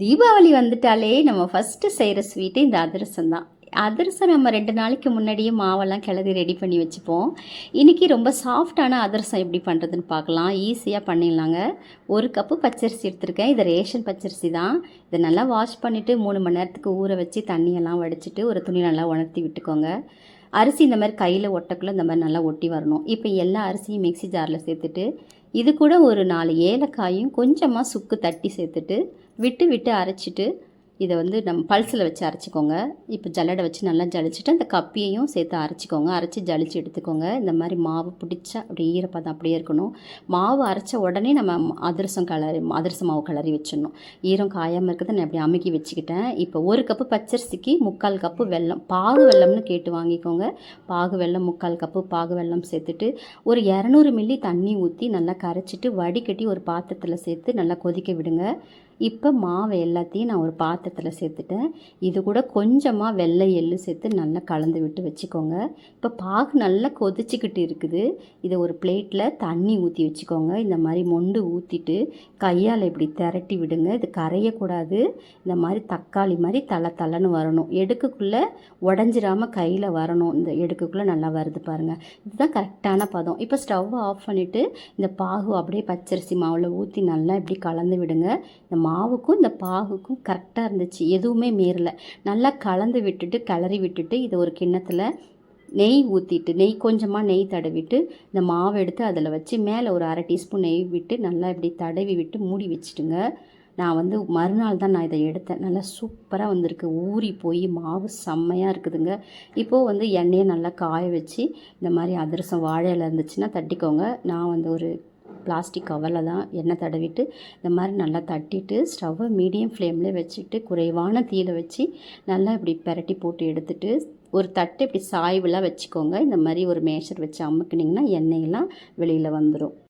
தீபாவளி வந்துட்டாலே நம்ம ஃபஸ்ட்டு செய்கிற ஸ்வீட்டு இந்த அதிரசம் தான். அதிரசம் நம்ம 2 நாளைக்கு முன்னாடியே மாவெல்லாம் கிளறி ரெடி பண்ணி வச்சுப்போம். இன்றைக்கி ரொம்ப சாஃப்டான அதிரசம் எப்படி பண்ணுறதுன்னு பார்க்கலாம். ஈஸியாக பண்ணிடலாங்க. 1 கப்பு பச்சரிசி எடுத்திருக்கேன். இது ரேஷன் பச்சரிசி தான். இதை நல்லா வாஷ் பண்ணிவிட்டு 3 மணி நேரத்துக்கு ஊற வச்சு தண்ணியெல்லாம் வடிச்சிட்டு ஒரு துணி நல்லா உணர்த்தி விட்டுக்கோங்க. அரிசி இந்த மாதிரி கையில் ஒட்டக்குள்ளே இந்த மாதிரி நல்லா ஒட்டி வரணும். இப்போ எல்லா அரிசியும் மிக்ஸி ஜாரில் சேர்த்துட்டு இது கூட ஒரு 4 ஏலக்காயும் கொஞ்சமாக சுக்கு தட்டி சேர்த்துட்டு விட்டு அரைச்சிட்டு இதை வந்து நம்ம பல்ஸில் வச்சு அரைச்சிக்கோங்க. இப்போ ஜல்லடை வச்சு நல்லா ஜலிச்சுட்டு அந்த கப்பியையும் சேர்த்து அரைச்சிக்கோங்க. அரைச்சி ஜலிச்சு எடுத்துக்கோங்க. இந்த மாதிரி மாவு பிடிச்சா அப்படி ஈரப்பதம் அப்படியே இருக்கணும். மாவு அரைச்ச உடனே நம்ம அதிரச மாவு கிளறி வச்சிடணும். ஈரம் காயாமல் இருக்கிறத நான் அப்படி அமுக்கி வச்சுக்கிட்டேன். இப்போ 1 கப்பு பச்சரிசிக்கு 3/4 கப்பு வெல்லம், பாகு வெல்லம்னு கேட்டு வாங்கிக்கோங்க. பாகு வெல்லம் 3/4 கப்பு பாகு வெல்லம் சேர்த்துட்டு ஒரு 200 மில்லி தண்ணி ஊற்றி நல்லா கரைச்சிட்டு வடிகட்டி ஒரு பாத்திரத்தில் சேர்த்து நல்லா கொதிக்க விடுங்க. இப்போ மாவு எல்லாத்தையும் நான் ஒரு பாத்திரத்தில் சேர்த்துட்டேன். இது கூட கொஞ்சமாக வெள்ளை எள்ளு சேர்த்து நல்லா கலந்து விட்டு வச்சுக்கோங்க. இப்போ பாகு நல்லா கொதிச்சிக்கிட்டு இருக்குது. இதை ஒரு பிளேட்டில் தண்ணி ஊற்றி வச்சுக்கோங்க. இந்த மாதிரி மொண்டு ஊற்றிட்டு கையால் இப்படி திரட்டி விடுங்க. இது கரையக்கூடாது. இந்த மாதிரி தக்காளி மாதிரி தளன்னு வரணும். எடுக்குக்குள்ளே உடஞ்சிராமல் கையில் வரணும். இந்த எடுக்குக்குள்ளே நல்லா வருது பாருங்கள். இதுதான் கரெக்டான பதம். இப்போ ஸ்டவ் ஆஃப் பண்ணிவிட்டு இந்த பாகு அப்படியே பச்சரிசி மாவில் ஊற்றி நல்லா இப்படி கலந்து விடுங்க. இந்த மாவுக்கும் இந்த பாகுக்கும் கரெக்டாக இருந்துச்சு. எதுவுமே மீறலை. நல்லா கலந்து விட்டுட்டு கிளறி விட்டுட்டு இதை ஒரு கிண்ணத்தில் நெய் ஊற்றிட்டு கொஞ்சமாக நெய் தடவிட்டு இந்த மாவை எடுத்து அதில் வச்சு மேலே ஒரு 1/2 டீஸ்பூன் நெய் விட்டு நல்லா இப்படி தடவி விட்டு மூடி வச்சுட்டுங்க. நான் வந்து மறுநாள் தான் நான் இதை எடுத்தேன். நல்லா சூப்பராக வந்திருக்கு. ஊறி போய் மாவு செம்மையாக இருக்குதுங்க. இப்போது வந்து எண்ணெயை நல்லா காய வச்சு இந்த மாதிரி அதிரசம் வாழை இலை இருந்துச்சுன்னா தட்டிக்கோங்க. நான் வந்து ஒரு பிளாஸ்டிக் கவரில் தான் எண்ணெய் தடவிட்டு இந்த மாதிரி நல்லா தட்டிட்டு ஸ்டவ்வை மீடியம் ஃப்ளேமில் வச்சுட்டு குறைவான தீயில் வச்சு நல்லா இப்படி பெரட்டி போட்டு எடுத்துட்டு ஒரு தட்டு இப்படி சாய்வுலாம் வச்சுக்கோங்க. இந்த மாதிரி ஒரு மேஷர் வச்சு அமுக்குனிங்கன்னா எண்ணெயெல்லாம் வெளியில் வந்துடும்.